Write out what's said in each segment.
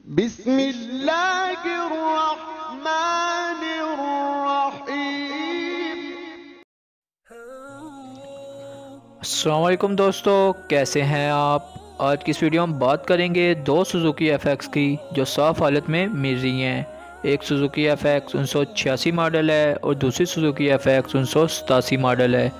बिस्मिल्लाहिर्रहमानिर्रहीम। अस्सलाम वालेकुम दोस्तों, कैसे हैं आप। आज की इस वीडियो में बात करेंगे दो सुजुकी FX की जो साफ़ हालत में मिल रही हैं। एक सुजुकी FX 1986 मॉडल है और दूसरी सुजुकी FX 1987 मॉडल है।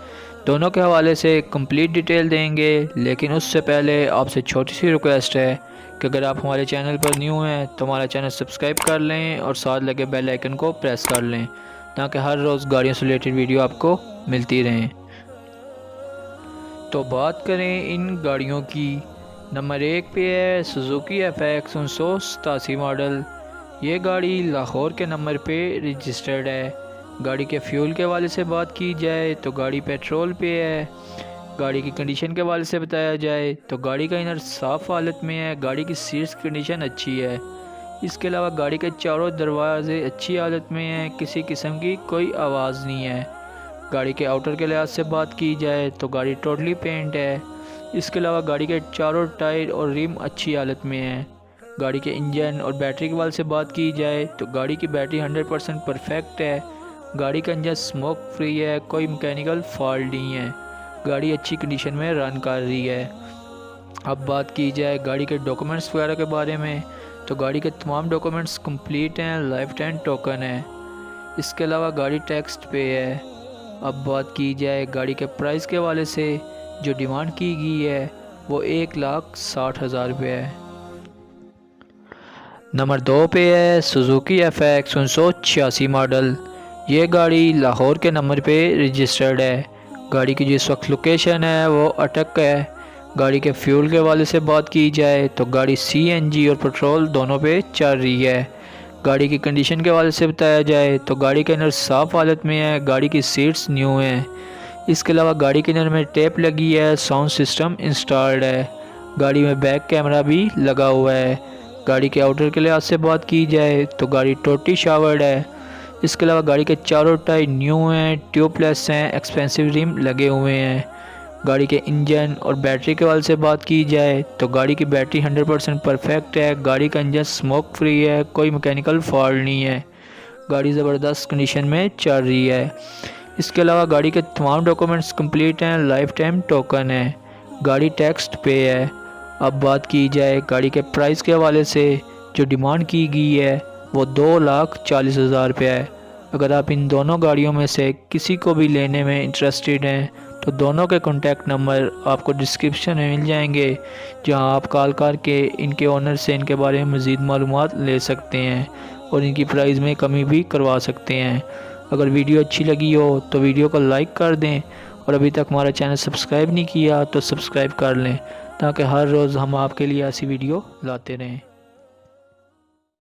दोनों के हवाले से कंप्लीट डिटेल देंगे, लेकिन उससे पहले आपसे छोटी सी रिक्वेस्ट है कि अगर आप हमारे चैनल पर न्यू हैं तो हमारा चैनल सब्सक्राइब कर लें और साथ लगे बेल आइकन को प्रेस कर लें ताकि हर रोज़ गाड़ियों से रिलेटेड वीडियो आपको मिलती रहें। तो बात करें इन गाड़ियों की। नंबर 1 पे है सुजुकी FX 1987 मॉडल। ये गाड़ी लाहौर के नंबर पे रजिस्टर्ड है। गाड़ी के फ्यूल के वाले से बात की जाए तो गाड़ी पेट्रोल पे है। गाड़ी की कंडीशन के वाले से बताया जाए तो गाड़ी का इनर साफ़ हालत में है। गाड़ी की सीट्स कंडीशन अच्छी है। इसके अलावा गाड़ी के चारों दरवाजे अच्छी हालत में हैं, किसी किस्म की कोई आवाज़ नहीं है। गाड़ी के आउटर के लिहाज से बात की जाए तो गाड़ी टोटली पेंट है। इसके अलावा गाड़ी के चारों टायर और रिम अच्छी हालत में है। गाड़ी के इंजन और बैटरी के वाले से बात की जाए तो गाड़ी की बैटरी 100% परफेक्ट है। गाड़ी का इंजन स्मोक फ्री है, कोई मैकेनिकल फॉल्ट नहीं है। गाड़ी अच्छी कंडीशन में रन कर रही है। अब बात की जाए गाड़ी के डॉक्यूमेंट्स वगैरह के बारे में तो गाड़ी के तमाम डॉक्यूमेंट्स कंप्लीट हैं, लाइफ टाइम टोकन है। इसके अलावा गाड़ी टैक्स पे है। अब बात की जाए गाड़ी के प्राइस के हवाले से, जो डिमांड की गई है वो 1,60,000 रुपये है। नंबर 2 पे है सुजुकी FX 1986 मॉडल। ये गाड़ी लाहौर के नंबर पे रजिस्टर्ड है। गाड़ी की जिस वक्त लोकेशन है वो अटक है। गाड़ी के फ्यूल के हवाले से बात की जाए तो गाड़ी CNG और पेट्रोल दोनों पे चल रही है। गाड़ी की कंडीशन के हवाले से बताया जाए तो गाड़ी के अंदर साफ़ हालत में है। गाड़ी की सीट्स न्यू हैं। इसके अलावा गाड़ी के अंदर में टेप लगी है, साउंड सिस्टम इंस्टॉल्ड है। गाड़ी में बैक कैमरा भी लगा हुआ है। गाड़ी के आउटर के लिहाज से बात की जाए तो गाड़ी टोटली शावर्ड है। इसके अलावा गाड़ी के चारों टायर न्यू हैं, ट्यूबलेस हैं, एक्सपेंसिव रिम लगे हुए हैं। गाड़ी के इंजन और बैटरी के वाले से बात की जाए तो गाड़ी की बैटरी 100% परफेक्ट है। गाड़ी का इंजन स्मोक फ्री है, कोई मैकेनिकल फॉल्ट नहीं है। गाड़ी ज़बरदस्त कंडीशन में चल रही है। इसके अलावा गाड़ी के तमाम डॉक्यूमेंट्स कंप्लीट हैं, लाइफ टाइम टोकन है। गाड़ी टैक्स पे है। अब बात की जाए गाड़ी के प्राइस के हवाले से, जो डिमांड की गई है वो 2,40,000 रुपये है। अगर आप इन दोनों गाड़ियों में से किसी को भी लेने में इंटरेस्टेड हैं तो दोनों के कॉन्टैक्ट नंबर आपको डिस्क्रिप्शन में मिल जाएंगे, जहां आप कॉल करके इनके ओनर से इनके बारे में मज़ीद मालूमात ले सकते हैं और इनकी प्राइस में कमी भी करवा सकते हैं। अगर वीडियो अच्छी लगी हो तो वीडियो को लाइक कर दें और अभी तक हमारा चैनल सब्सक्राइब नहीं किया तो सब्सक्राइब कर लें ताकि हर रोज़ हम आपके लिए ऐसी वीडियो लाते रहें।